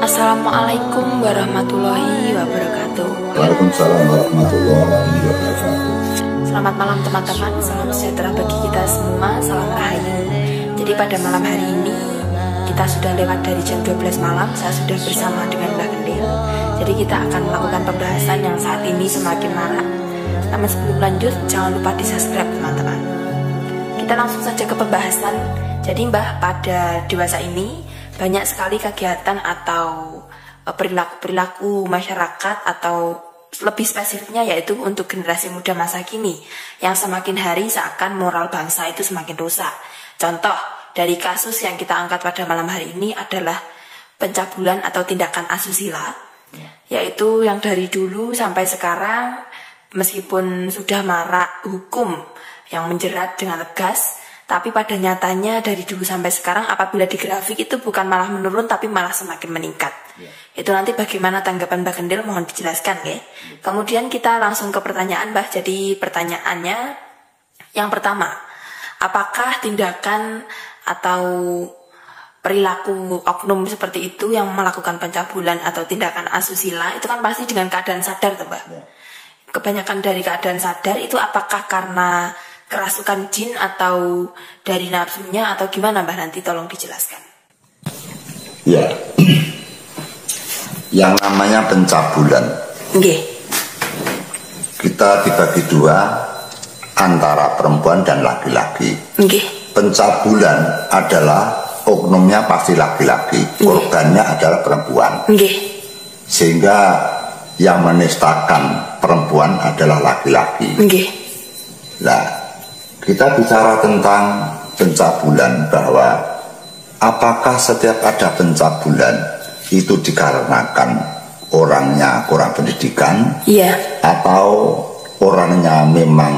Assalamualaikum warahmatullahi wabarakatuh. Waalaikumsalam warahmatullahi wabarakatuh. Selamat malam teman-teman, salam sejahtera bagi kita semua, salam rahayu. Jadi pada malam hari ini kita sudah lewat dari jam 12 malam, saya sudah bersama dengan Mbak Kendil. Jadi kita akan melakukan pembahasan yang saat ini semakin marak, Namun sebelum lanjut, jangan lupa di subscribe teman-teman. Kita langsung saja ke pembahasan. Jadi Mbah, pada dewasa ini banyak sekali kegiatan atau perilaku-perilaku masyarakat, atau lebih spesifiknya yaitu untuk generasi muda masa kini, yang semakin hari seakan moral bangsa itu semakin rusak. Contoh dari kasus yang kita angkat pada malam hari ini adalah pencabulan atau tindakan asusila, yaitu yang dari dulu sampai sekarang meskipun sudah marak hukum yang menjerat dengan tegas, tapi pada nyatanya dari dulu sampai sekarang apabila di grafik itu bukan malah menurun tapi malah semakin meningkat. Itu nanti bagaimana tanggapan Mbah Kendil, mohon dijelaskan ya. Kemudian kita langsung ke pertanyaan Mbah. Jadi pertanyaannya yang pertama, apakah tindakan atau perilaku oknum seperti itu yang melakukan pencabulan atau tindakan asusila itu kan pasti dengan keadaan sadar tuh Mbah? Kebanyakan dari keadaan sadar itu apakah karena kerasukan jin atau dari nafsunya atau gimana Mbah? Nanti tolong dijelaskan. Ya, yang namanya pencabulan, kita dibagi dua antara perempuan dan laki-laki. Pencabulan adalah oknumnya pasti laki-laki, korbannya adalah perempuan. Sehingga yang menistakan perempuan adalah laki-laki. Nah, kita bicara tentang pencabulan, bahwa apakah setiap ada pencabulan itu dikarenakan orangnya kurang pendidikan, atau orangnya memang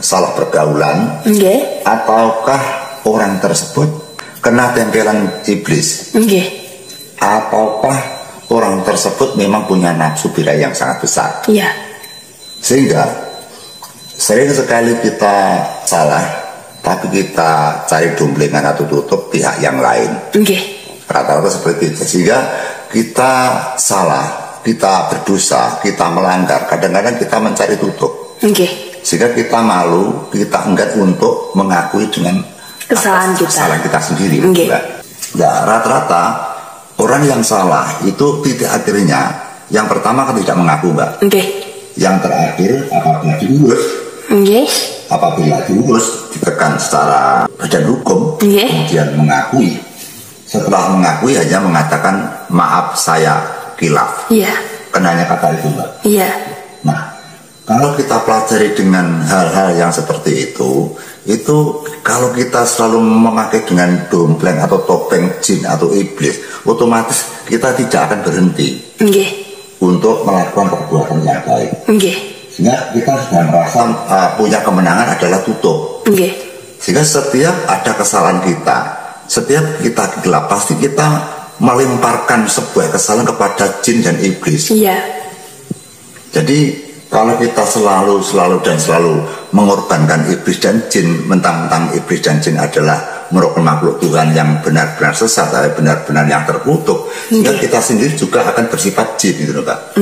salah pergaulan, ataukah orang tersebut kena tempelan iblis, ataukah orang tersebut memang punya nafsu birahi yang sangat besar. Sehingga sering sekali kita salah, tapi kita cari dumplingan atau tutup pihak yang lain. Rata-rata seperti itu. Sehingga kita salah, kita berdosa, kita melanggar. Kadang-kadang kita mencari tutup. Sehingga kita malu, kita enggan untuk mengakui dengan kesalahan kita sendiri. Nah, rata-rata orang yang salah itu titik akhirnya yang pertama kan tidak mengaku, Mbak. Yang terakhir apabila diurus ditekan secara badan hukum, kemudian mengakui. Setelah mengakui hanya mengatakan maaf saya kilaf. Kan hanya kata itu, Mbak. Nah, kalau kita pelajari dengan hal-hal yang seperti itu kalau kita selalu memakai dengan dompleng atau topeng jin atau iblis, otomatis kita tidak akan berhenti untuk melakukan perbuatan yang baik. Sehingga kita sudah merasa punya kemenangan adalah tutup. Sehingga setiap ada kesalahan kita, setiap kita gelap, pasti kita melemparkan sebuah kesalahan kepada jin dan iblis. Jadi kalau kita selalu mengorbankan iblis dan jin, mentang-mentang iblis dan jin adalah merupakan makhluk Tuhan yang benar-benar sesat, benar-benar yang terkutuk, sehingga kita sendiri juga akan bersifat jin, gitu Pak.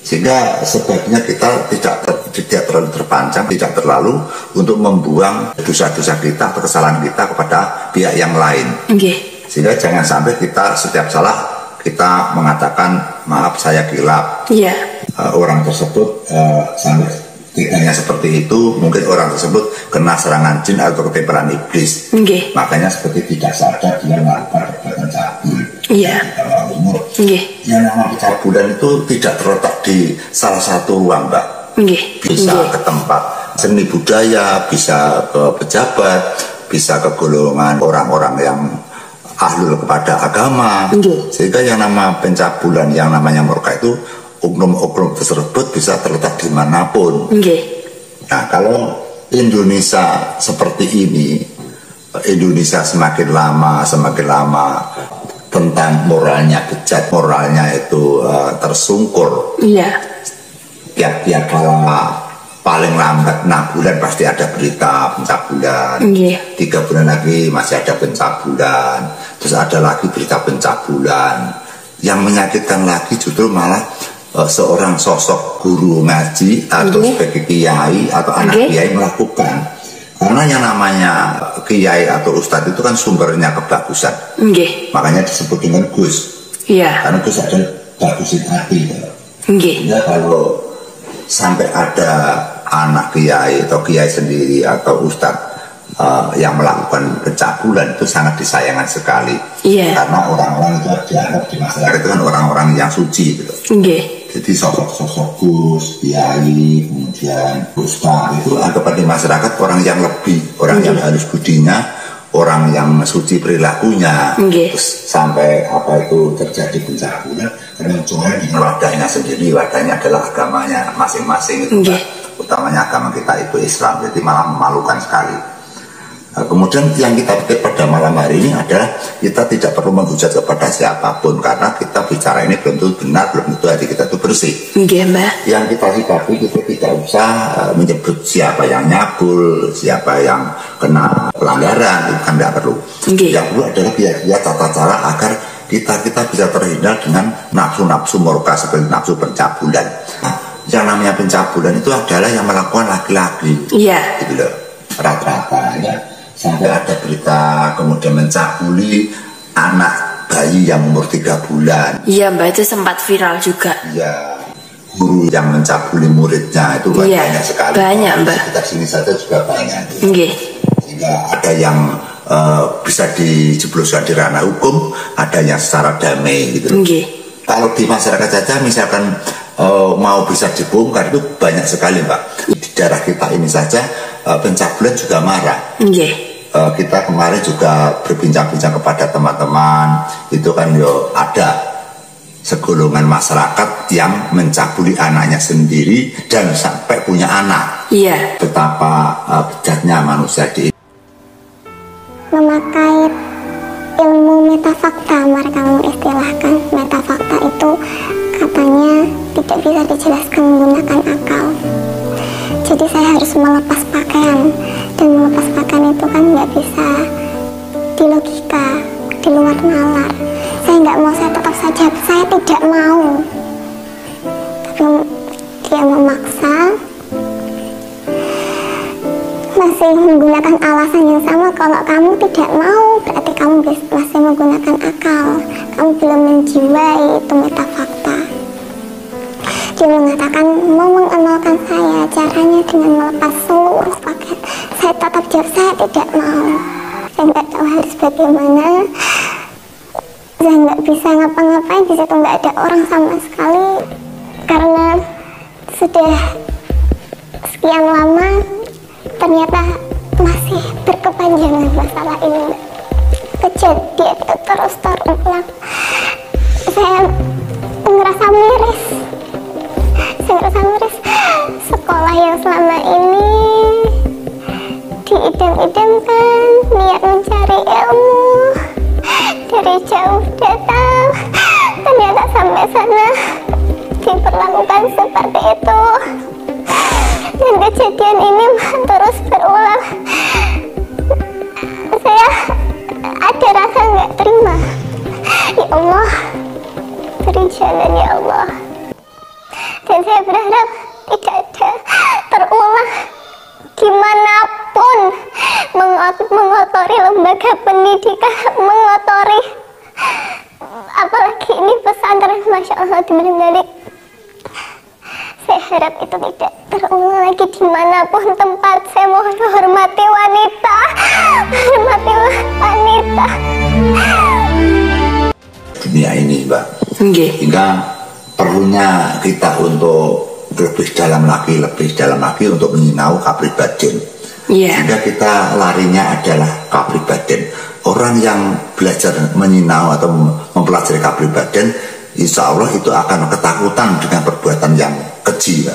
Sehingga sebaiknya kita tidak terlalu terpancang, tidak terlalu untuk membuang dosa-dosa kita atau kesalahan kita kepada pihak yang lain. Sehingga jangan sampai kita setiap salah kita mengatakan maaf saya kilap. Orang tersebut sampai tidaknya seperti itu, mungkin orang tersebut kena serangan jin atau ketempelan iblis. Makanya seperti tidak sadar dia melakukan perbuatan cabul. Yang nama pencabulan itu tidak terletak di salah satu ruang, Mbak. Bisa ke tempat seni budaya, bisa ke pejabat, bisa ke golongan orang-orang yang ahlul kepada agama. Sehingga yang nama pencabulan, yang namanya murka itu, oknum-oknum tersebut bisa terletak dimanapun. Nah, kalau Indonesia seperti ini, Indonesia semakin lama tentang moralnya bejat, moralnya itu tersungkur. Tiap-tiap paling lambat 6 bulan pasti ada berita pencabulan. 3 bulan lagi masih ada pencabulan. Terus ada lagi berita pencabulan. Yang menyakitkan lagi justru malah seorang sosok guru ngaji atau sebagai kiai atau anak kiai melakukan. Karena yang namanya kiai atau ustadz itu kan sumbernya kebagusan. Makanya disebut dengan Gus. Karena Gus ada bagusin hati. Ya, kalau sampai ada anak kiai atau kiai sendiri atau ustadz yang melakukan pencabulan itu sangat disayangkan sekali. Karena orang-orang itu dianggap di masyarakat itu kan orang-orang yang suci gitu. Jadi sosok-sosok Gus, kiai, kemudian ustadz itu anggap di masyarakat orang yang lebih, orang yang halus budinya, orang yang suci perilakunya. Terus sampai apa itu terjadi pencabulan karena cuma di wadahnya sendiri, wadahnya adalah agamanya masing-masing itu, utamanya agama kita itu Islam, jadi malah memalukan sekali. Kemudian yang kita pikir pada malam hari ini adalah kita tidak perlu menghujat kepada siapapun karena kita bicara ini belum tentu benar, belum tentu hati kita itu bersih. Yang kita sikapi kita tidak usah menyebut siapa yang nyabul, siapa yang kena pelanggaran, itu kan tidak perlu. Yang perlu adalah biar tata cara agar kita bisa terhindar dengan nafsu-nafsu murka seperti nafsu pencabulan. Yang namanya pencabulan itu adalah yang melakukan laki-laki. Gitu loh, rata-rata ya. Sampai ada berita kemudian mencabuli anak bayi yang umur 3 bulan. Mbak, itu sempat viral juga. Guru yang mencabuli muridnya itu banyak sekali. Banyak, Mbak. Sekitar sini saja juga banyak. Sehingga ada yang bisa dijebloskan di ranah hukum, ada yang secara damai gitu. Kalau di masyarakat saja misalkan mau bisa dibongkar itu banyak sekali, Mbak. Di daerah kita ini saja pencabulan juga marah. Kita kemarin juga berbincang-bincang kepada teman-teman, itu kan ada segolongan masyarakat yang mencabuli anaknya sendiri dan sampai punya anak. Betapa bejatnya manusia di memakai ilmu metafakta, mereka mengistilahkan metafakta itu katanya tidak bisa dijelaskan menggunakan akal. Jadi saya harus melepas pakaian, dan melepas pakaian itu kan nggak bisa di logika, di luar nalar. Saya nggak mau, saya tetap saja, saya tidak mau. Tapi dia memaksa, masih menggunakan alasan yang sama. Kalau kamu tidak mau, berarti kamu masih menggunakan akal, kamu belum menjiwai itu metafakta. Dia mengatakan mau mengenalkan saya, caranya dengan melepas seluruh pakaian. Saya tetap jawab, saya tidak mau. Saya nggak tahu harus bagaimana. Saya nggak bisa ngapa-ngapain, di situ nggak ada orang sama sekali karena sudah sekian lama ternyata masih berkepanjangan masalah ini. Kejadian itu terus terulang. Saya ngerasa miris. Sekolah yang selama ini diidam-idamkan, niat mencari ilmu, dari jauh datang, ternyata sampai sana diperlakukan seperti itu. Dan kejadian ini terus berulang. Saya ada rasa nggak terima. Ya Allah, beri jalan ya Allah. Dan saya berharap tidak ada terulang dimanapun, mengotori lembaga pendidikan, mengotori apalagi ini pesantren. Masya Allah, dimana-mana. Saya harap itu tidak terulang lagi dimanapun tempat. Saya mohon hormati wanita, hormati wanita dunia ini, Mbak. Hingga perlunya kita untuk lebih dalam lagi untuk menyinau kapribadin. Sehingga kita larinya adalah kapribadin. Orang yang belajar menyinau atau mempelajari kapribadin, insya Allah itu akan ketakutan dengan perbuatan yang keji.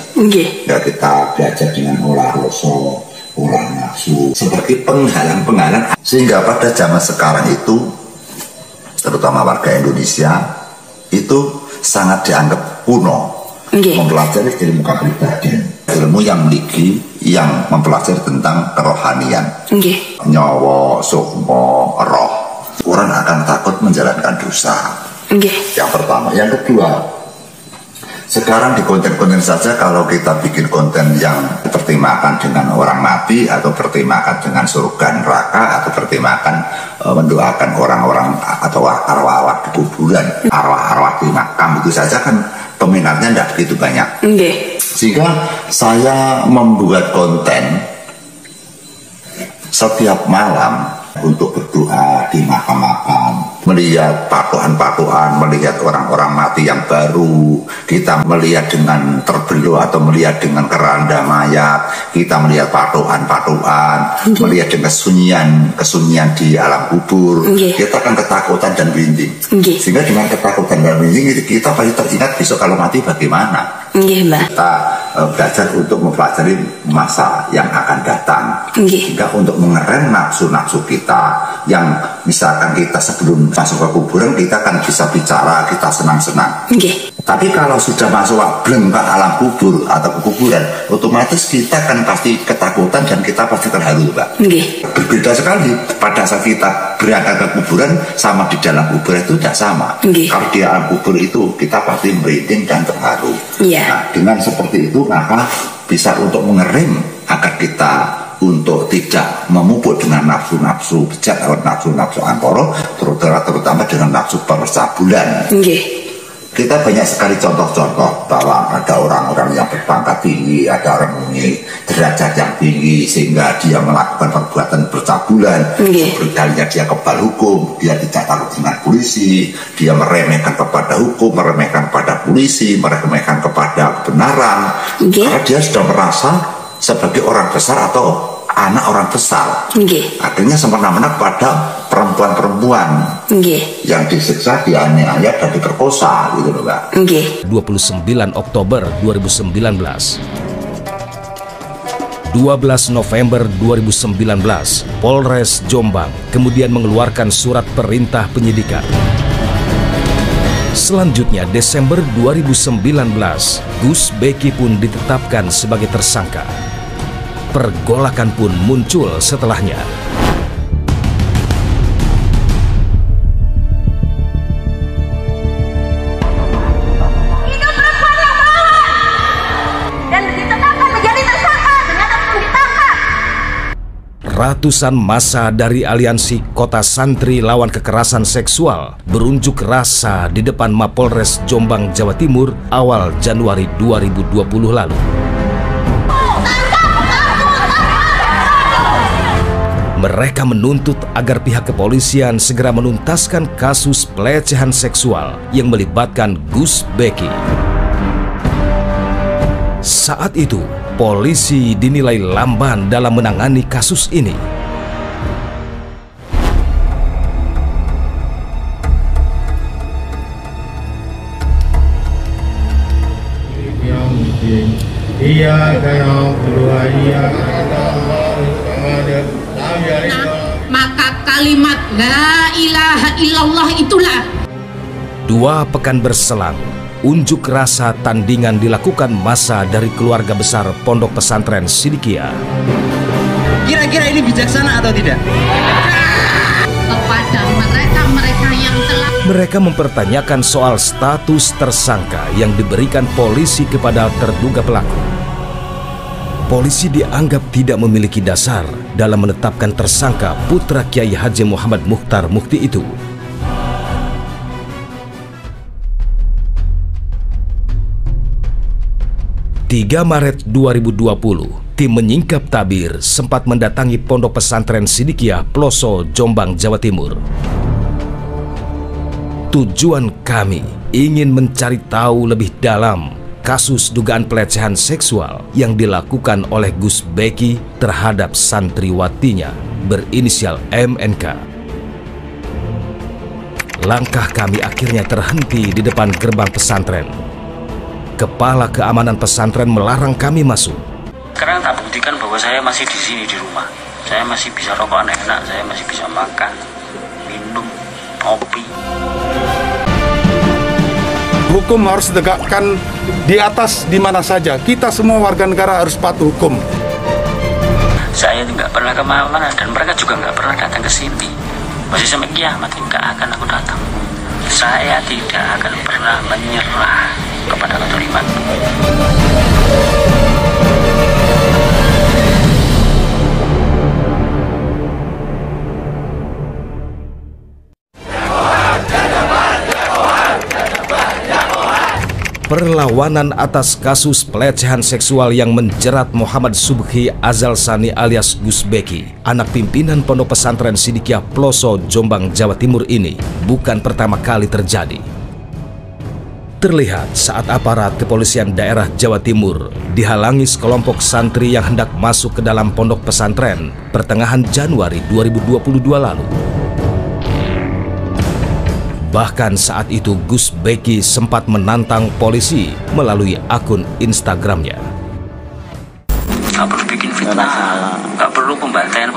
Ya, kita belajar dengan olah rasa, olah nafsu sebagai penghalang-penghalang, sehingga pada zaman sekarang itu terutama warga Indonesia itu sangat dianggap kuno mempelajari ilmu kapribadian, ilmu yang mempelajari tentang kerohanian, nyawa, sukmo, roh. Orang akan takut menjalankan dosa. Yang pertama. Yang kedua, sekarang di konten-konten saja, kalau kita bikin konten yang bertemakan dengan orang mati, atau bertemakan dengan surga neraka, atau bertemakan mendoakan orang-orang atau arwah-arwah di kuburan, arwah-arwah di makam, itu saja kan peminatnya tidak begitu banyak. Sehingga saya membuat konten setiap malam untuk berdoa di makam-makam, melihat patokan-patokan, melihat orang-orang mati yang baru, kita melihat dengan terbeluh atau melihat dengan keranda mayat, kita melihat patokan-patokan, melihat dengan kesunyian di alam kubur, kita akan ketakutan dan merinding. Sehingga dengan ketakutan dan merinding kita pasti teringat besok kalau mati bagaimana. Kita belajar untuk mempelajari masa yang akan datang, sehingga untuk mengerem nafsu-nafsu kita yang misalkan kita sebelum masuk ke kuburan kita kan bisa bicara, kita senang-senang. Tapi kalau sudah masuk bleng ke alam kubur atau ke kuburan, otomatis kita kan pasti ketakutan dan kita pasti terharu, Pak. Berbeda sekali pada saat kita berangkat ke kuburan sama di dalam kubur itu tidak sama. Kalau di alam kubur itu kita pasti merinding dan terharu. Nah, dengan seperti itu maka bisa untuk mengerem agar kita untuk tidak memupuk dengan nafsu-nafsu bejat atau nafsu-nafsu antara, terutama dengan nafsu percabulan. Kita banyak sekali contoh-contoh bahwa ada orang-orang yang berpangkat tinggi, ada orang mempunyai derajat yang tinggi sehingga dia melakukan perbuatan percabulan. Seperti halnya dia kebal hukum, dia tidak takut dengan polisi, dia meremehkan kepada hukum, meremehkan kepada polisi, meremehkan kepada kebenaran, karena dia sudah merasa sebagai orang besar atau anak orang besar. Akhirnya semena-mena pada perempuan-perempuan yang disiksa, dianiaya dan diperkosa gitu loh, Mbak. 29 Oktober 2019. 12 November 2019, Polres Jombang kemudian mengeluarkan surat perintah penyidikan. Selanjutnya, Desember 2019, Gus Beki pun ditetapkan sebagai tersangka. Pergolakan pun muncul setelahnya. Itu perempuan yang melawan dan ditetapkan menjadi tersangka dengan ditangkap. Ratusan massa dari aliansi Kota Santri Lawan Kekerasan Seksual berunjuk rasa di depan Mapolres Jombang, Jawa Timur awal Januari 2020 lalu. Mereka menuntut agar pihak kepolisian segera menuntaskan kasus pelecehan seksual yang melibatkan Gus Beki. Saat itu, polisi dinilai lamban dalam menangani kasus ini. Maka kalimat la ilaha illallah itulah. 2 pekan berselang, unjuk rasa tandingan dilakukan massa dari keluarga besar Pondok Pesantren Sidikiyah. Kira-kira ini bijaksana atau tidak? Kepada mereka yang telah Mereka mempertanyakan soal status tersangka yang diberikan polisi kepada terduga pelaku. Polisi dianggap tidak memiliki dasar dalam menetapkan tersangka putra Kiai Haji Muhammad Mukhtar Mukti itu. Maret 2020, tim menyingkap tabir sempat mendatangi Pondok Pesantren Sidikiyah Ploso, Jombang, Jawa Timur. Tujuan kami ingin mencari tahu lebih dalam kasus dugaan pelecehan seksual yang dilakukan oleh Gus Beki terhadap santriwatinya berinisial MNK. Langkah kami akhirnya terhenti di depan gerbang pesantren. Kepala keamanan pesantren melarang kami masuk. Sekarang tak buktikan bahwa saya masih di sini di rumah. Saya masih bisa rokok enak, saya masih bisa makan, minum, kopi. Hukum harus ditegakkan di atas di mana saja. Kita semua warga negara harus patuh hukum. Saya tidak pernah kemana-mana dan mereka juga nggak pernah datang ke sini. Masih sampai kiamat nggak akan aku datang. Saya tidak akan pernah menyerah kepada kezaliman. Per Perlawanan atas kasus pelecehan seksual yang menjerat Muhammad Subhi Azal Sani alias Gus Beki, anak pimpinan Pondok Pesantren Sidikiyah Ploso, Jombang, Jawa Timur ini bukan pertama kali terjadi. Terlihat saat aparat kepolisian daerah Jawa Timur dihalangi sekelompok santri yang hendak masuk ke dalam pondok pesantren pertengahan Januari 2022 lalu. Bahkan saat itu Gus Beki sempat menantang polisi melalui akun Instagramnya. Gak perlu bikin fitnah, gak perlu pembantaian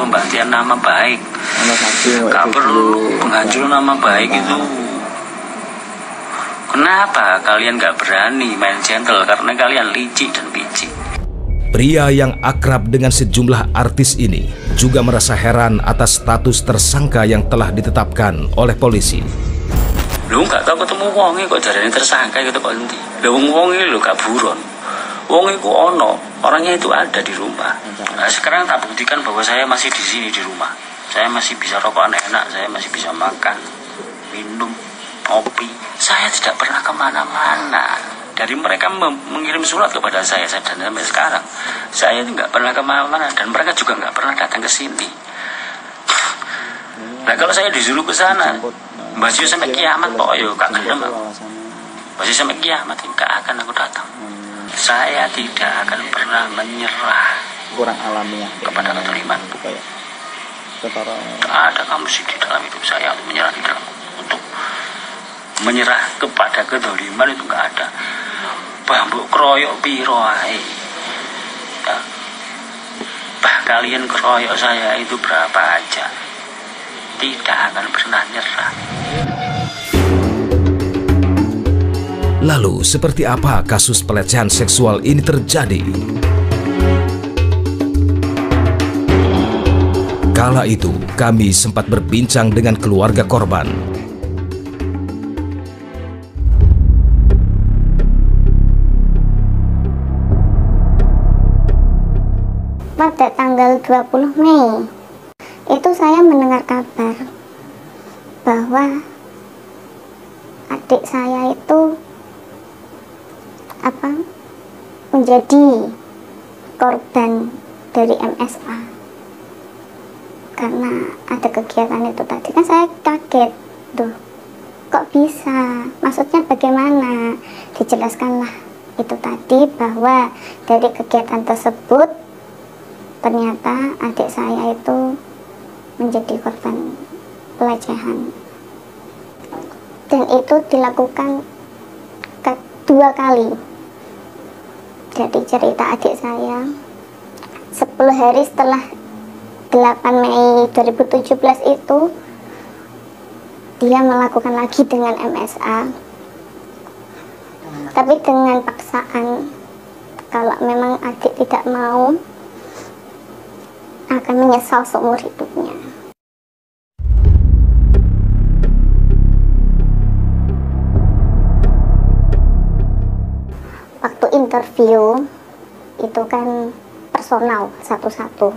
nama baik, gak perlu penghancuran nama baik itu. Kenapa kalian gak berani main gentle? Karena kalian licik dan picik. Pria yang akrab dengan sejumlah artis ini juga merasa heran atas status tersangka yang telah ditetapkan oleh polisi. Lu gak tau ketemu wonge kok jarane tersangka gitu kok nanti. Lu wonge lu gak buron. Wonge ku ono, orangnya itu ada di rumah. Nah, sekarang tak buktikan bahwa saya masih di sini di rumah. Saya masih bisa rokok enak, saya masih bisa makan, minum, ngopi. Saya tidak pernah kemana-mana. Dari mereka mengirim surat kepada saya dan sampai sekarang saya nggak pernah kemana-mana dan mereka juga nggak pernah datang ke sini. Nah kalau saya disuruh ke sana, masih sampai kiamat kok yo gak gelem. Masih sampai kiamat gak akan aku datang. Saya tidak akan pernah menyerah. Kurang alamiah kepada ketoliman. Ada kamu sih di dalam hidup saya untuk menyerah di dalam, untuk menyerah kepada kedoliman itu nggak ada. Bambu keroyok piro ae. Bah kalian keroyok saya itu berapa aja, tidak akan pernah nyerah. Lalu seperti apa kasus pelecehan seksual ini terjadi? Kala itu kami sempat berbincang dengan keluarga korban. Pada tanggal 20 Mei itu saya mendengar kabar bahwa adik saya itu menjadi korban dari MSA karena ada kegiatan itu tadi. Kan saya kaget, tuh kok bisa, maksudnya bagaimana? Dijelaskanlah itu tadi bahwa dari kegiatan tersebut ternyata adik saya itu menjadi korban pelecehan, dan itu dilakukan 2 kali. Jadi cerita adik saya 10 hari setelah 8 Mei 2017 itu dia melakukan lagi dengan MSA, tapi dengan paksaan. Kalau memang adik tidak mau, akan menyesal seumur hidupnya. Waktu interview itu kan personal satu-satu.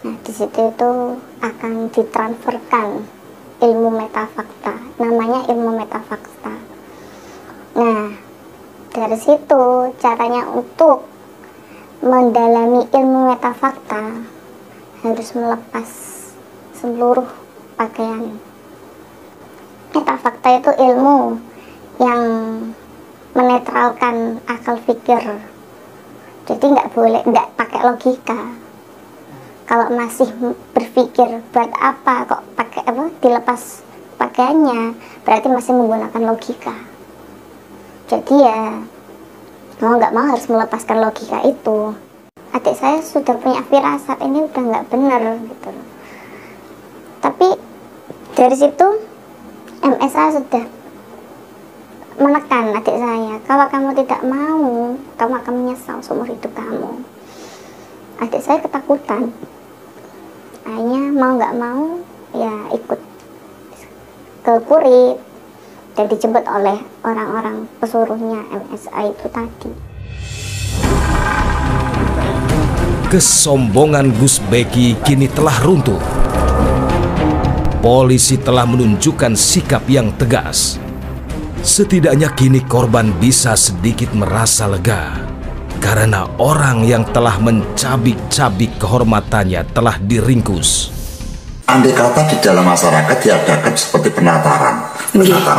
Nah, di situ itu akan ditransferkan ilmu metafakta, namanya ilmu metafakta. Nah, dari situ caranya untuk mendalami ilmu metafakta harus melepas seluruh pakaian. Metafakta itu ilmu yang menetralkan akal pikir, jadi nggak pakai logika. Kalau masih berpikir buat apa kok pakai dilepas pakaiannya, berarti masih menggunakan logika. Jadi ya mau nggak mau harus melepaskan logika itu. Adik saya sudah punya firasat ini udah nggak benar gitu. Tapi dari situ MSA sudah menekan adik saya, kalau kamu tidak mau, kamu akan menyesal seumur hidup kamu. Adik saya ketakutan, akhirnya mau nggak mau ya ikut ke Kurit dan dijemput oleh orang-orang pesuruhnya MSA itu tadi. Kesombongan Gus Beki kini telah runtuh. Polisi telah menunjukkan sikap yang tegas. Setidaknya kini korban bisa sedikit merasa lega karena orang yang telah mencabik-cabik kehormatannya telah diringkus. Andai kata di dalam masyarakat diadakan seperti penataran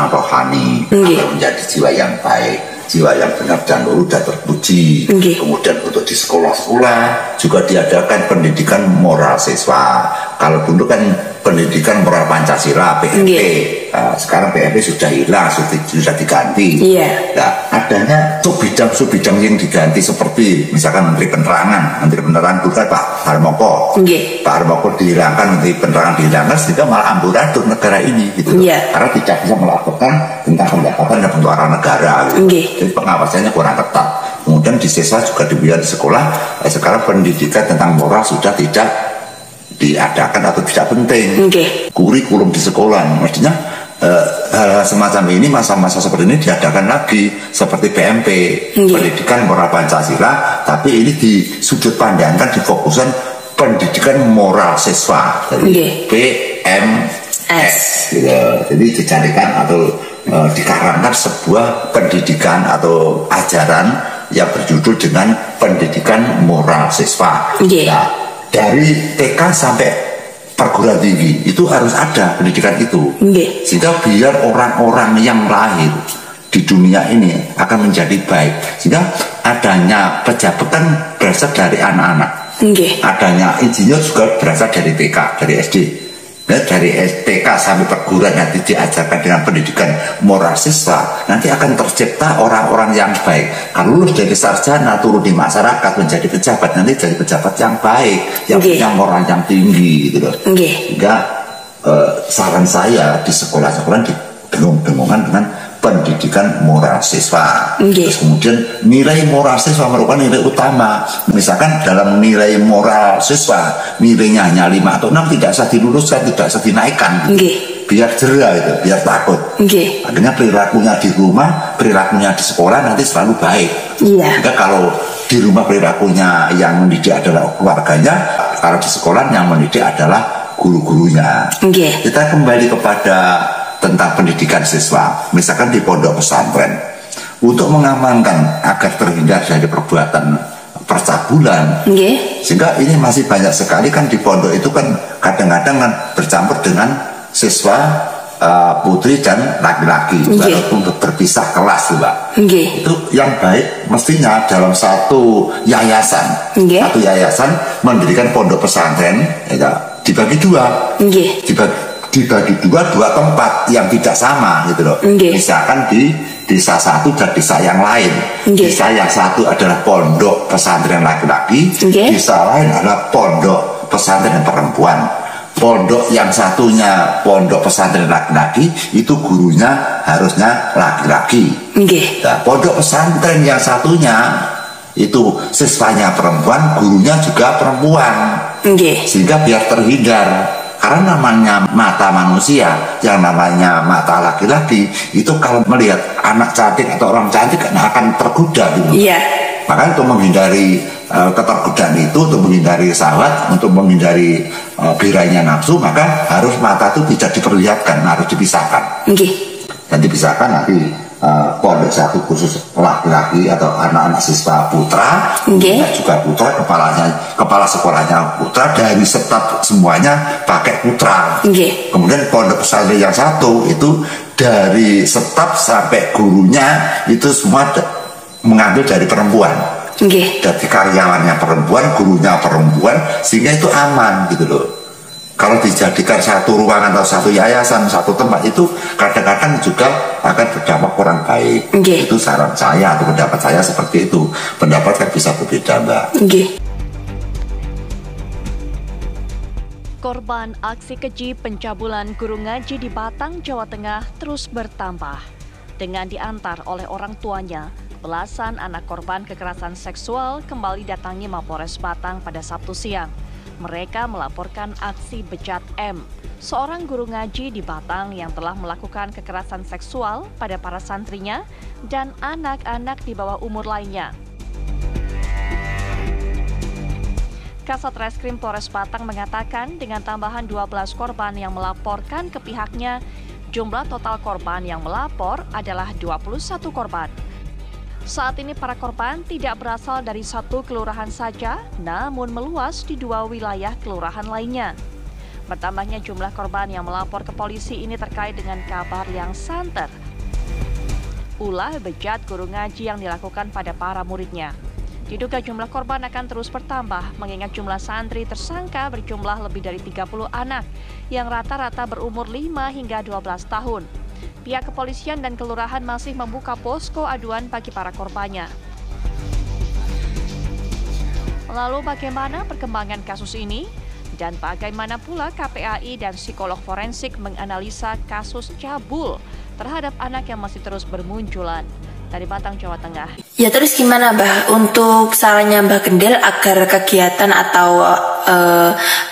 rohani agar menjadi jiwa yang baik, jiwa yang benar dan lurus dan terpuji. Kemudian untuk di sekolah-sekolah juga diadakan pendidikan moral siswa. Kalau dulu kan pendidikan moral Pancasila, PMP. Sekarang PMP sudah hilang, sudah diganti. Nah, adanya sub-bidang yang diganti seperti misalkan Menteri Penerangan bukan Pak Harmoko. Pak Harmoko dihilangkan, Menteri Penerangan dihilangkan, sehingga malah amburadul negara ini gitu. Karena tidak bisa melaporkan tentang pendapatan dan pengeluaran negara. Gitu. Jadi pengawasannya kurang ketat. Kemudian di siswa juga di sekolah, sekarang pendidikan tentang moral sudah tidak diadakan atau tidak penting. Kurikulum di sekolah, maksudnya hal semacam ini, masa-masa seperti ini diadakan lagi seperti PMP, pendidikan moral Pancasila, tapi ini di sudut pandangkan, difokuskan pendidikan moral siswa dari PMS. Gitu. Jadi dijadikan atau dikarankan sebuah pendidikan atau ajaran yang berjudul dengan pendidikan moral siswa. Nah, dari TK sampai perguruan tinggi itu harus ada pendidikan itu, sehingga biar orang-orang yang lahir di dunia ini akan menjadi baik. Sehingga adanya pejabat kan berasal dari anak-anak, adanya insinyur juga berasal dari TK, dari SD. Nah, dari TK sampai perguruan nanti diajarkan dengan pendidikan moral siswa, nanti akan tercipta orang-orang yang baik. Kalau lulus dari sarjana turun di masyarakat menjadi pejabat, nanti jadi pejabat yang baik, yang punya moral yang tinggi gitu loh. Sehingga saran saya di sekolah-sekolah didengung-dengungkan dengan pendidikan moral siswa. Terus kemudian nilai moral siswa merupakan nilai utama. Misalkan dalam nilai moral siswa nilainya hanya 5 atau 6, tidak usah diluluskan, tidak usah dinaikkan. Biar jerah itu, biar takut. Akhirnya perilakunya di rumah, perilakunya di sekolah nanti selalu baik. Jika kalau di rumah perilakunya yang mendidik adalah keluarganya, kalau di sekolah yang mendidik adalah guru-gurunya. Kita kembali kepada tentang pendidikan siswa, misalkan di pondok pesantren, untuk mengamankan agar terhindar dari perbuatan percabulan. Sehingga ini masih banyak sekali kan di pondok itu kan kadang-kadang kan bercampur dengan siswa putri dan laki-laki, walaupun berpisah kelas, Mbak. Itu yang baik mestinya dalam satu yayasan, mendirikan pondok pesantren, dibagi dua, dibagi dua tempat yang tidak sama gitu loh. Misalkan di desa satu dan desa yang lain. Desa yang satu adalah pondok pesantren laki-laki, desa lain adalah pondok pesantren perempuan. Pondok yang satunya pondok pesantren laki-laki, itu gurunya harusnya laki-laki. Nah, pondok pesantren yang satunya itu siswanya perempuan, gurunya juga perempuan. Sehingga biar terhindar. Karena namanya mata manusia, yang namanya mata laki-laki, itu kalau melihat anak cantik atau orang cantik akan tergoda gitu. Maka untuk menghindari ketergodaan itu, untuk menghindari syahwat, untuk menghindari birainya nafsu, maka harus mata itu tidak diperlihatkan, harus dipisahkan. Dan dipisahkan nanti pondok satu khusus laki-laki atau anak-anak siswa putra, juga putra, kepala sekolahnya putra, dari staf semuanya pakai putra. Kemudian pondok pesantren yang satu itu dari staf sampai gurunya itu semua mengambil dari perempuan. Jadi karyawannya perempuan, gurunya perempuan, sehingga itu aman gitu loh. Kalau dijadikan satu ruangan atau satu yayasan, satu tempat, itu kadang-kadang juga akan berdampak kurang baik. Itu saran saya atau pendapat saya seperti itu. Pendapat kan bisa berbeda, Mbak. Korban aksi keji pencabulan guru ngaji di Batang, Jawa Tengah terus bertambah. Dengan diantar oleh orang tuanya, belasan anak korban kekerasan seksual kembali datangi Mapores Batang pada Sabtu siang. Mereka melaporkan aksi bejat M, seorang guru ngaji di Batang yang telah melakukan kekerasan seksual pada para santrinya dan anak-anak di bawah umur lainnya. Kasat Reskrim Polres Batang mengatakan dengan tambahan 12 korban yang melaporkan ke pihaknya, Jumlah total korban yang melapor adalah 21 korban. Saat ini para korban tidak berasal dari satu kelurahan saja, namun meluas di 2 wilayah kelurahan lainnya. Bertambahnya jumlah korban yang melapor ke polisi ini terkait dengan kabar yang santer, ulah bejat guru ngaji yang dilakukan pada para muridnya. Diduga jumlah korban akan terus bertambah mengingat jumlah santri tersangka berjumlah lebih dari 30 anak yang rata-rata berumur 5 hingga 12 tahun. Pihak kepolisian dan kelurahan masih membuka posko aduan bagi para korbannya. Lalu bagaimana perkembangan kasus ini? Dan bagaimana pula KPAI dan psikolog forensik menganalisa kasus cabul terhadap anak yang masih terus bermunculan? Dari Batang, Jawa Tengah. Ya terus gimana Mbah untuk sarannya Mbah Gendel agar kegiatan atau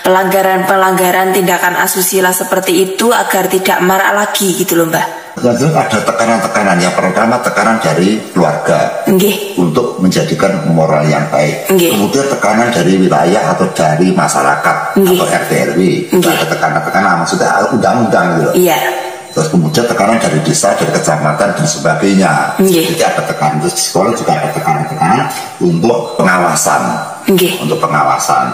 pelanggaran tindakan asusila seperti itu agar tidak marak lagi gitu loh Mbah? Tentu ada tekanan-tekanan. Yang pertama tekanan dari keluarga untuk menjadikan moral yang baik. Kemudian tekanan dari wilayah atau dari masyarakat atau RT RW. Ada tekanan-tekanan maksudnya undang-undang gitu. Iya. Terus kemudian tekanan dari desa, dari kecamatan dan sebagainya. Jadi ada tekanan. Terus di sekolah juga ada tekanan-tekanan untuk pengawasan. Untuk pengawasan.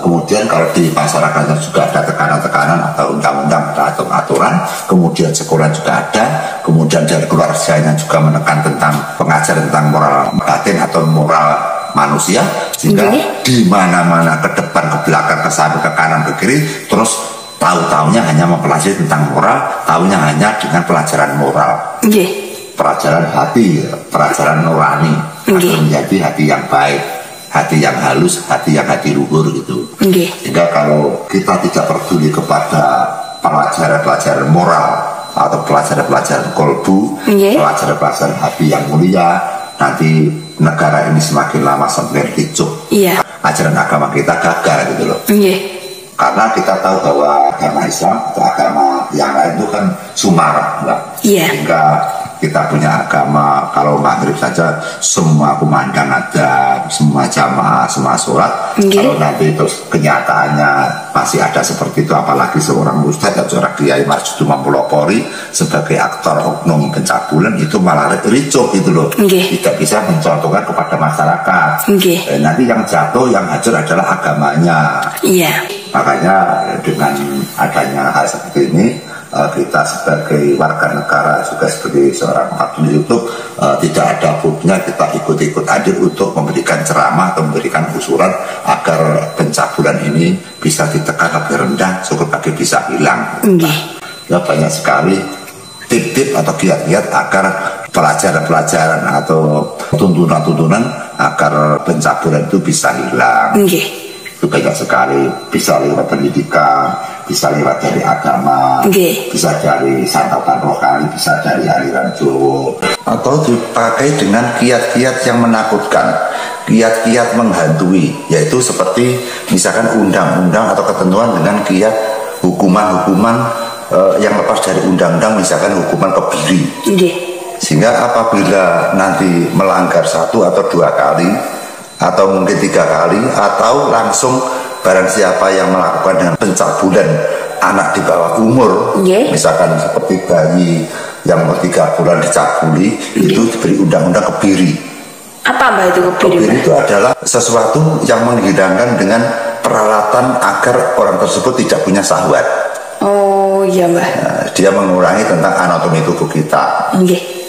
Kemudian kalau di masyarakat juga ada tekanan-tekanan atau undang-undang atau aturan. Kemudian sekolah juga ada. Kemudian dari keluarganya juga menekan tentang pengajaran tentang moral batin atau moral manusia. Sehingga di mana-mana ke depan, ke belakang, ke samping, ke kanan, ke kiri, terus tahu-tahunya hanya mempelajari tentang moral, tahunya hanya dengan pelajaran moral, pelajaran hati, pelajaran nurani, agar menjadi hati yang baik, hati yang halus, hati yang hati luhur gitu. Sehingga kalau kita tidak peduli kepada pelajaran-pelajaran moral atau pelajaran-pelajaran kolbu, pelajaran-pelajaran hati yang mulia, nanti negara ini semakin lama semakin ricuh. Ajaran agama kita gagal gitu loh. Karena kita tahu bahwa agama Islam atau agama yang lain itu kan sumarah, sehingga kita punya agama kalau maghrib saja semua kumandang ada, semua jamaah, semua sholat. Kalau nanti terus kenyataannya masih ada seperti itu, apalagi seorang ustadz atau seorang kiai marjudu mempelopori sebagai aktor oknum pencabulan, itu malah ricuh gitu loh. Tidak bisa mencontohkan kepada masyarakat. Nanti yang jatuh, yang hancur adalah agamanya. Makanya dengan adanya hal seperti ini, kita sebagai warga negara juga sebagai seorang akun YouTube tidak ada buktinya kita ikut-ikut hadir untuk memberikan ceramah atau memberikan usulan agar pencabulan ini bisa ditekan lebih rendah supaya bisa hilang. Ya banyak sekali tip-tip atau kiat-kiat agar pelajaran-pelajaran atau tuntunan-tuntunan agar pencabulan itu bisa hilang. Itu banyak sekali, bisa lewat pendidikan, bisa lewat dari agama, bisa dari santapan rohani, bisa dari aliran Jawa, atau dipakai dengan kiat-kiat yang menakutkan, kiat-kiat menghantui, yaitu seperti misalkan undang-undang atau ketentuan dengan kiat hukuman-hukuman yang lepas dari undang-undang, misalkan hukuman kebiri. Sehingga apabila nanti melanggar 1 atau 2 kali atau mungkin 3 kali, atau langsung barang siapa yang melakukan dengan pencabulan anak di bawah umur, misalkan seperti bayi yang umur 3 bulan dicabuli, itu diberi undang-undang kebiri. Apa Mbak itu kebiri? Kebiri itu adalah sesuatu yang menghilangkan dengan peralatan agar orang tersebut tidak punya syahwat. Oh iya Mbak. Nah, dia mengurangi tentang anatomi tubuh kita.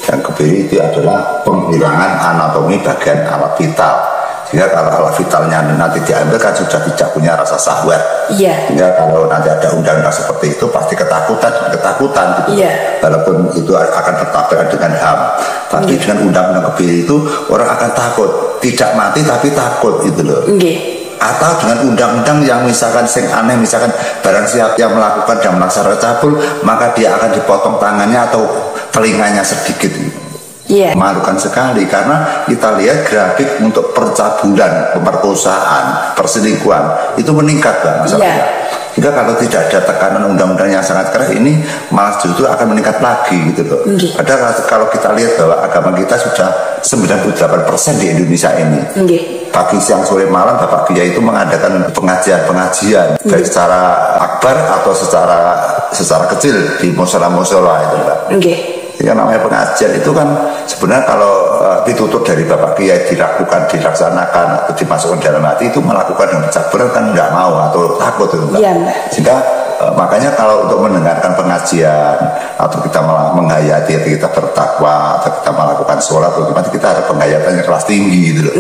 Yang kebiri itu adalah penghilangan anatomi bagian alat vital. Sehingga kalau alat vitalnya nanti diambil kan sudah tidak punya rasa syahwat. Sehingga kalau nanti ada undang-undang seperti itu pasti ketakutan gitu. Walaupun itu akan bertabrakan dengan HAM, tapi dengan undang-undang kebiri itu orang akan takut, tidak mati tapi takut gitu loh. Atau dengan undang-undang yang misalkan sing aneh, misalkan barang siapa yang melakukan dan melaksanakan cabul, maka dia akan dipotong tangannya atau telinganya sedikit. Memalukan sekali, karena kita lihat grafik untuk percabulan, pemerkosaan, perselingkuhan itu meningkat Bang masalahnya. Sehingga kalau tidak ada tekanan undang-undang yang sangat keras, ini malah justru akan meningkat lagi gitu loh. Padahal kalau kita lihat bahwa agama kita sudah 98% di Indonesia ini. Pagi, siang, sore, malam Bapak Kiai itu mengadakan pengajian baik secara akbar atau secara kecil di musola-musola itu, Mbak. Yang namanya pengajian itu kan sebenarnya kalau ditutup dari Bapak Kiai dilaksanakan atau dimasukkan dalam hati, itu melakukan dengan bercaburan kan nggak mau atau takut itu, Mbak. Sehingga makanya kalau untuk mendengarkan pengajian atau kita menghayati, kita bertakwa atau kita melakukan sholat, otomatis kita ada penghayatan yang kelas tinggi gitu loh.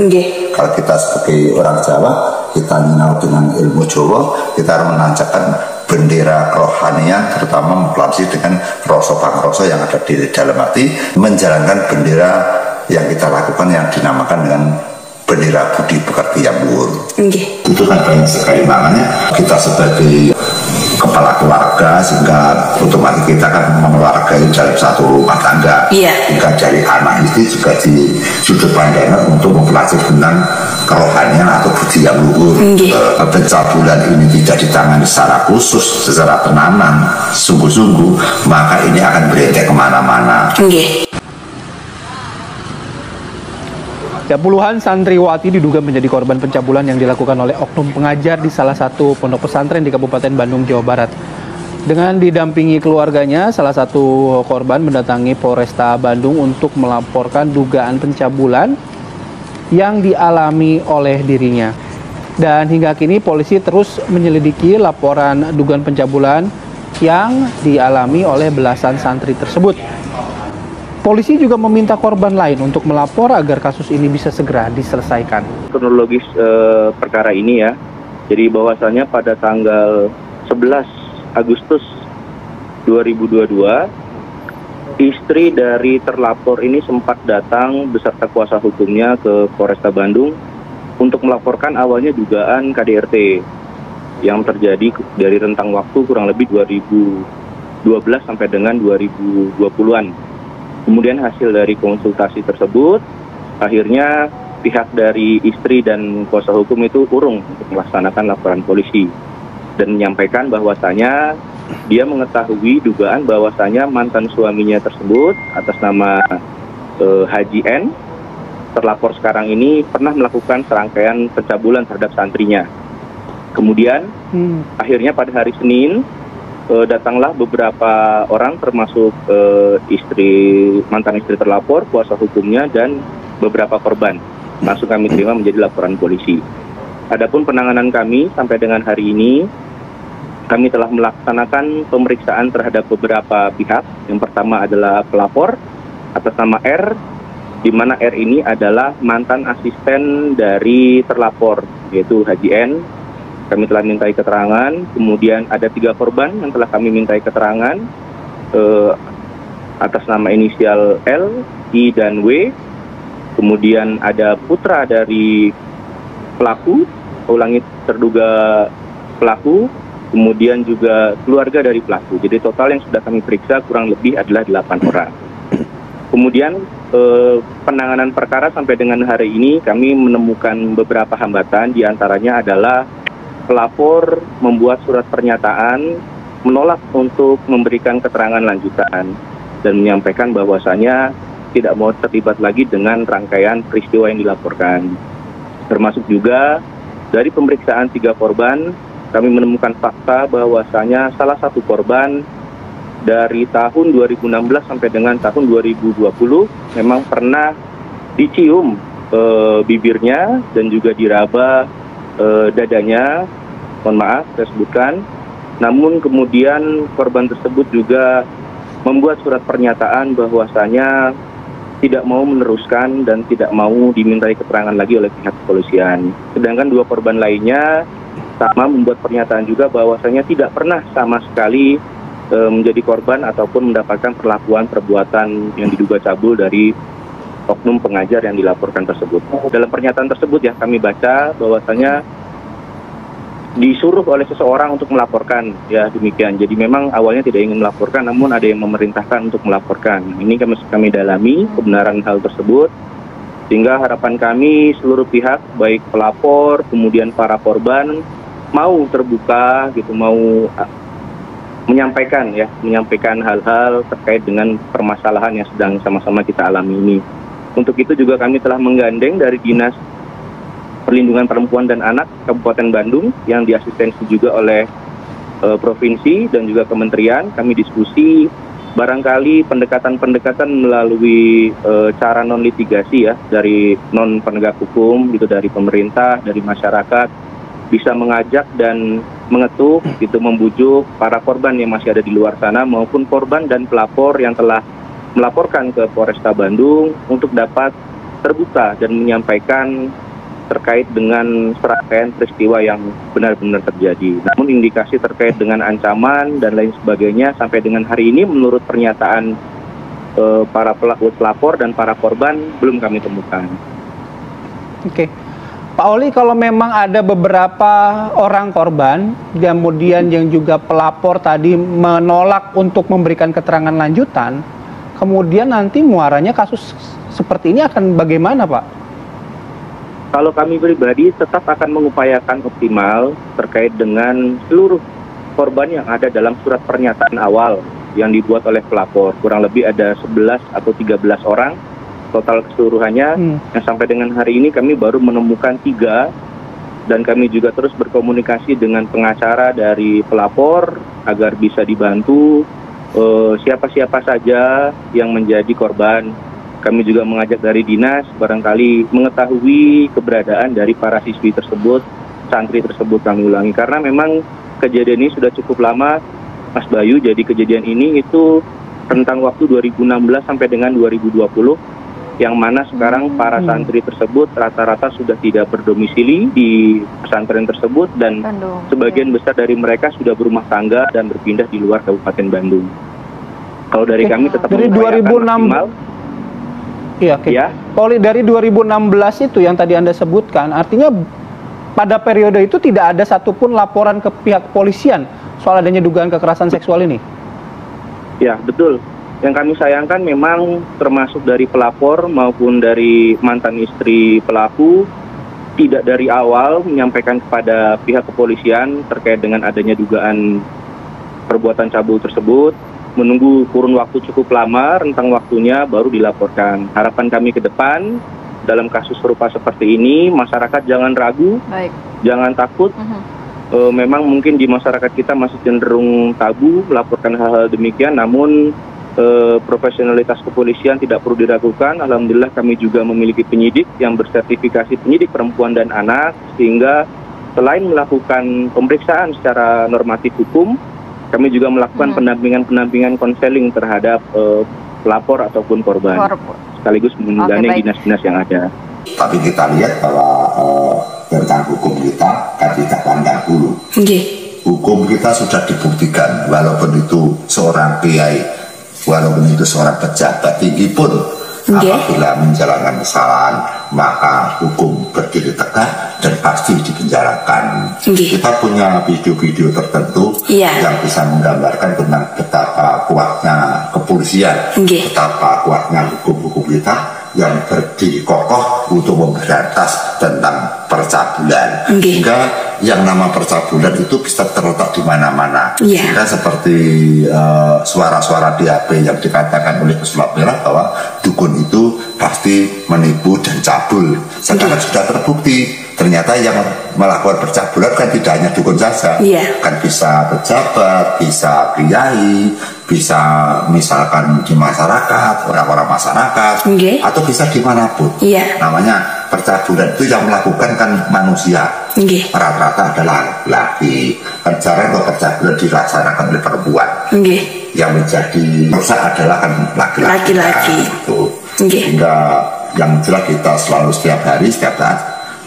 Kalau kita sebagai orang Jawa, kita nyinau dengan ilmu Jawa, kita harus menancapkan bendera kerohanian, terutama mempelajari dengan rasa pangkrasa yang ada di dalam hati, menjalankan bendera yang kita lakukan yang dinamakan dengan bendera budi pekerti yang luhur. Itu kan banyak sekali, makanya kita sebagai kepala keluarga, sehingga otomatis kita kan mengeluargai dalam satu rumah tangga. Hingga dari anak istri juga di sudut pandang untuk mempelajari tentang kerohanian atau budi yang luhur. Pencabulan ini tidak ditangani secara khusus, secara tenanan, sungguh-sungguh, maka ini akan beredar kemana-mana. Ya, puluhan santriwati diduga menjadi korban pencabulan yang dilakukan oleh oknum pengajar di salah satu pondok pesantren di Kabupaten Bandung, Jawa Barat. Dengan didampingi keluarganya, salah satu korban mendatangi Polresta Bandung untuk melaporkan dugaan pencabulan yang dialami oleh dirinya. Dan hingga kini polisi terus menyelidiki laporan dugaan pencabulan yang dialami oleh belasan santri tersebut. Polisi juga meminta korban lain untuk melapor agar kasus ini bisa segera diselesaikan. Kronologis perkara ini ya, jadi bahwasannya pada tanggal 11 Agustus 2022, istri dari terlapor ini sempat datang beserta kuasa hukumnya ke Polresta Bandung untuk melaporkan awalnya dugaan KDRT yang terjadi dari rentang waktu kurang lebih 2012 sampai dengan 2020-an. Kemudian hasil dari konsultasi tersebut, akhirnya pihak dari istri dan kuasa hukum itu urung untuk melaksanakan laporan polisi dan menyampaikan bahwasanya dia mengetahui dugaan bahwasanya mantan suaminya tersebut atas nama Haji N, terlapor sekarang ini pernah melakukan serangkaian pencabulan terhadap santrinya. Kemudian akhirnya pada hari Senin datanglah beberapa orang termasuk mantan istri terlapor, kuasa hukumnya, dan beberapa korban. Langsung kami terima menjadi laporan polisi. Adapun penanganan kami sampai dengan hari ini, kami telah melaksanakan pemeriksaan terhadap beberapa pihak. Yang pertama adalah pelapor atas nama R, di mana R ini adalah mantan asisten dari terlapor, yaitu Haji N. Kami telah mintai keterangan. Kemudian ada 3 korban yang telah kami mintai keterangan atas nama inisial L, I, dan W. Kemudian ada putra dari pelaku, terduga pelaku, kemudian juga keluarga dari pelaku. Jadi total yang sudah kami periksa kurang lebih adalah 8 orang. Kemudian penanganan perkara sampai dengan hari ini kami menemukan beberapa hambatan, diantaranya adalah pelapor membuat surat pernyataan menolak untuk memberikan keterangan lanjutan dan menyampaikan bahwasanya tidak mau terlibat lagi dengan rangkaian peristiwa yang dilaporkan. Termasuk juga dari pemeriksaan 3 korban, kami menemukan fakta bahwasanya salah satu korban dari tahun 2016 sampai dengan tahun 2020 memang pernah dicium bibirnya dan juga diraba dadanya, mohon maaf saya sebutkan. Namun kemudian korban tersebut juga membuat surat pernyataan bahwasanya tidak mau meneruskan dan tidak mau dimintai keterangan lagi oleh pihak kepolisian. Sedangkan 2 korban lainnya sama membuat pernyataan juga bahwasanya tidak pernah sama sekali menjadi korban ataupun mendapatkan perbuatan yang diduga cabul dari oknum pengajar yang dilaporkan tersebut. Dalam pernyataan tersebut ya kami baca bahwasanya disuruh oleh seseorang untuk melaporkan, ya demikian. Jadi memang awalnya tidak ingin melaporkan, namun ada yang memerintahkan untuk melaporkan. Ini kami dalami kebenaran hal tersebut, sehingga harapan kami seluruh pihak, baik pelapor, kemudian para korban, mau terbuka gitu, mau menyampaikan hal-hal terkait dengan permasalahan yang sedang sama-sama kita alami ini. Untuk itu juga kami telah menggandeng dari Dinas Perlindungan Perempuan dan Anak Kabupaten Bandung yang diasistensi juga oleh provinsi dan juga kementerian. Kami diskusi barangkali pendekatan-pendekatan melalui cara non litigasi ya, dari non penegak hukum gitu, dari pemerintah, dari masyarakat, bisa mengajak dan mengetuk gitu, membujuk para korban yang masih ada di luar sana maupun korban dan pelapor yang telah melaporkan ke Polresta Bandung untuk dapat terbuka dan menyampaikan terkait dengan serangkaian peristiwa yang benar-benar terjadi. Namun indikasi terkait dengan ancaman dan lain sebagainya sampai dengan hari ini menurut pernyataan para pelaku pelapor dan para korban belum kami temukan. Oke. Pak Oli, kalau memang ada beberapa orang korban, kemudian yang juga pelapor tadi menolak untuk memberikan keterangan lanjutan, kemudian nanti muaranya kasus seperti ini akan bagaimana, Pak? Kalau kami pribadi tetap akan mengupayakan optimal terkait dengan seluruh korban yang ada dalam surat pernyataan awal yang dibuat oleh pelapor. Kurang lebih ada 11 atau 13 orang total keseluruhannya. Yang sampai dengan hari ini kami baru menemukan 3, dan kami juga terus berkomunikasi dengan pengacara dari pelapor agar bisa dibantu siapa-siapa saja yang menjadi korban. Kami juga mengajak dari dinas barangkali mengetahui keberadaan dari para siswi tersebut, santri tersebut. Kami ulangi karena memang kejadian ini sudah cukup lama, Mas Bayu. Jadi kejadian ini itu rentang waktu 2016 sampai dengan 2020, yang mana sekarang para santri tersebut rata-rata sudah tidak berdomisili di pesantren tersebut, dan sebagian besar dari mereka sudah berumah tangga dan berpindah di luar Kabupaten Bandung. Kalau dari kami tetap dari 2006. Iya, oke. Ya. Poli, dari 2016 itu yang tadi Anda sebutkan, artinya pada periode itu tidak ada satupun laporan ke pihak kepolisian soal adanya dugaan kekerasan seksual ini? Ya, betul. Yang kami sayangkan memang termasuk dari pelapor maupun dari mantan istri pelaku tidak dari awal menyampaikan kepada pihak kepolisian terkait dengan adanya dugaan perbuatan cabul tersebut. Menunggu kurun waktu cukup lama, rentang waktunya baru dilaporkan. Harapan kami ke depan dalam kasus serupa seperti ini, masyarakat jangan ragu, jangan takut. Memang mungkin di masyarakat kita masih cenderung tabu melaporkan hal-hal demikian, namun profesionalitas kepolisian tidak perlu diragukan. Alhamdulillah kami juga memiliki penyidik yang bersertifikasi penyidik perempuan dan anak, sehingga selain melakukan pemeriksaan secara normatif hukum, kami juga melakukan pendampingan konseling terhadap pelapor ataupun korban, sekaligus menggandeng dinas-dinas yang ada. Tapi kita lihat bahwa tentang hukum kita kan tidak pandang bulu. Hukum kita sudah dibuktikan, walaupun itu seorang kiai, walaupun itu seorang pejabat tinggi pun, apabila menjalankan kesalahan, maka hukum berdiri tegak dan pasti dipenjarakan. Kita punya video-video tertentu yang bisa menggambarkan tentang betapa kuatnya kepolisian, betapa kuatnya hukum-hukum kita yang berdiri kokoh untuk memberantas tentang percabulan. Sehingga yang nama percabulan itu bisa terletak di mana-mana. Sehingga seperti suara-suara di HP yang dikatakan oleh pesulap merah bahwa dukun itu pasti menipu dan cabul. Sekarang sudah terbukti, ternyata yang melakukan percabulan kan tidak hanya dukun saja, kan bisa pejabat, bisa kiai, bisa misalkan di masyarakat, orang-orang masyarakat, atau bisa dimanapun. Namanya percabulan itu yang melakukan kan manusia, rata-rata adalah laki. Kan jarang kalau percabulan dilaksanakan oleh perempuan. Yang menjadi rusak adalah kan laki-laki. Sehingga yang jelas kita selalu setiap hari, setiap saat,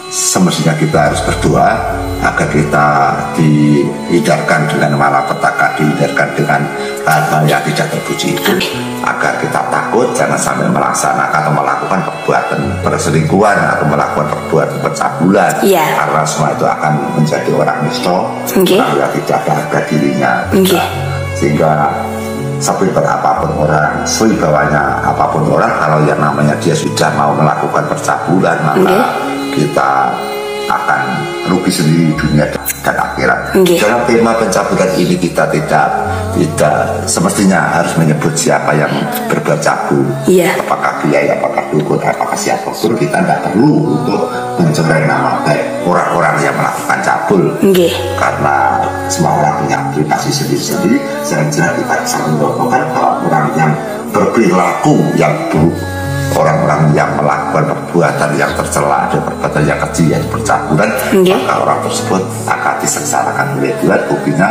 semestinya kita harus berdoa agar kita dihindarkan dengan malapetaka, dihindarkan dengan hal-hal yang tidak terpuji itu, agar kita takut jangan sampai melaksanakan atau melakukan perbuatan perselingkuhan atau melakukan perbuatan pencabulan, karena semua itu akan menjadi orang nista, orang yang tidak ada harga dirinya, sehingga seperti apapun orang, sewibawanya apapun orang, kalau yang namanya dia sudah mau melakukan percabulan, maka kita akan rugi rugi sendiri dunia dan akhirat. Dalam tema pencabulan ini kita tidak semestinya harus menyebut siapa yang berbuat cabul, apakah kiai, apakah dukun, apakah siapapun. Kita tidak perlu untuk mencemari nama baik orang-orang yang melakukan cabul, karena semua orang punya privasi sendiri-sendiri. Selanjutnya kita bisa menemukan bahwa orang yang berperilaku yang buruk, orang-orang yang melakukan perbuatan yang tercela dan perbuatan yang keji, yang percabulan, maka orang tersebut akan disengsarakan oleh Tuhan. Buktinya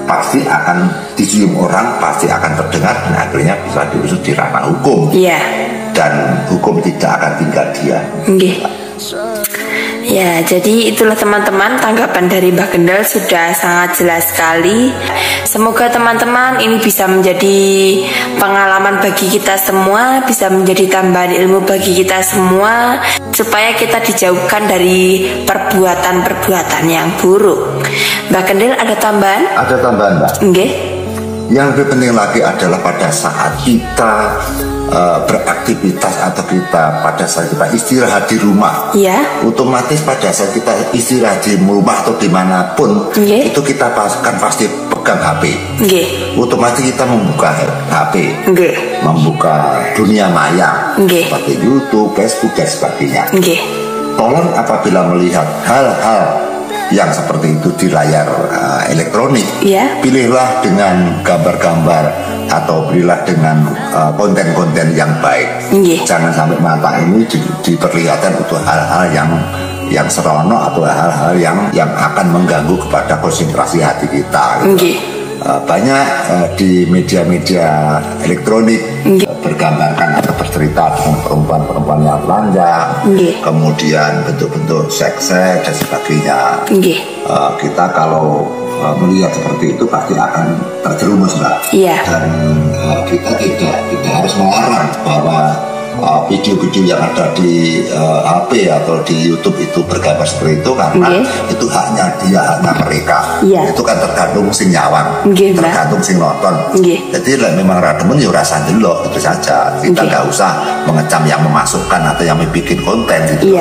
pasti akan dicium orang, pasti akan terdengar, dan akhirnya bisa diusut di ranah hukum. Dan hukum tidak akan tinggal diam. Ya, jadi itulah teman-teman, tanggapan dari Mbah Gendal sudah sangat jelas sekali. Semoga teman-teman ini bisa menjadi pengalaman bagi kita semua, bisa menjadi tambahan ilmu bagi kita semua, supaya kita dijauhkan dari perbuatan-perbuatan yang buruk. Mbah Gendal ada tambahan? Ada tambahan, Mbak. Yang lebih penting lagi adalah pada saat kita beraktivitas atau pada saat kita istirahat di rumah, otomatis pada saat kita istirahat di rumah atau dimanapun, itu kita kan pasti pegang HP. Otomatis kita membuka HP, membuka dunia maya seperti YouTube, Facebook dan sebagainya. Tolong apabila melihat hal-hal yang seperti itu di layar elektronik, pilihlah dengan gambar-gambar atau pilihlah dengan konten-konten yang baik. Jangan sampai mata ini diperlihatkan untuk hal-hal yang serono atau hal-hal yang akan mengganggu kepada konsentrasi hati kita. Banyak di media-media elektronik bergambarkan atau bercerita dengan perempuan-perempuan yang telanjang, kemudian bentuk-bentuk seks dan sebagainya. Kita kalau melihat seperti itu pasti akan terjerumus, Mbak. Dan kita tidak harus melarang bahwa video-video yang ada di HP atau di YouTube itu bergambar seperti itu, karena itu haknya mereka. Itu kan tergantung sing nyawang, tergantung sing nonton. Jadi memang rademen ya rasa delok, itu saja. Kita nggak usah mengecam yang memasukkan atau yang bikin konten gitu.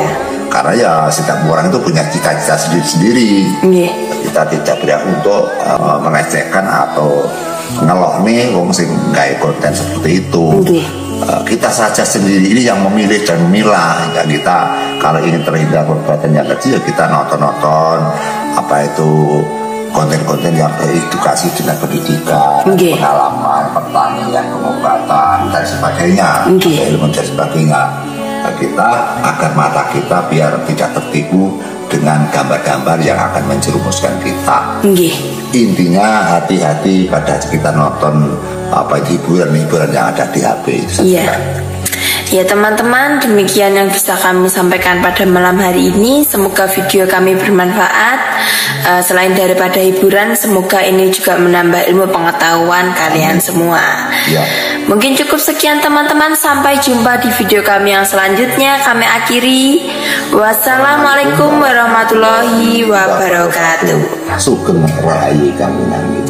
Karena ya setiap orang itu punya cita-cita sendiri-sendiri. Kita tidak berhak untuk melecehkan atau ngelok nih wong sing gawe konten seperti itu. Kita saja sendiri ini yang memilih dan memilah. Kita kalau ingin terhindar perbuatan yang kecil, kita nonton apa itu konten-konten yang beredukasi dengan pendidikan, pengalaman, pertanian, pengobatan dan sebagainya, ilmu dan sebagainya. Kita agar mata kita biar tidak tertipu dengan gambar-gambar yang akan menjerumuskan kita. Intinya hati-hati pada kita nonton hiburan-hiburan yang ada di HP. Ya teman-teman, demikian yang bisa kami sampaikan pada malam hari ini. Semoga video kami bermanfaat. Selain daripada hiburan, semoga ini juga menambah ilmu pengetahuan kalian semua. Mungkin cukup sekian teman-teman. Sampai jumpa di video kami yang selanjutnya. Kami akhiri. Wassalamualaikum warahmatullahi wabarakatuh. Sugeng rahayu kami nangis.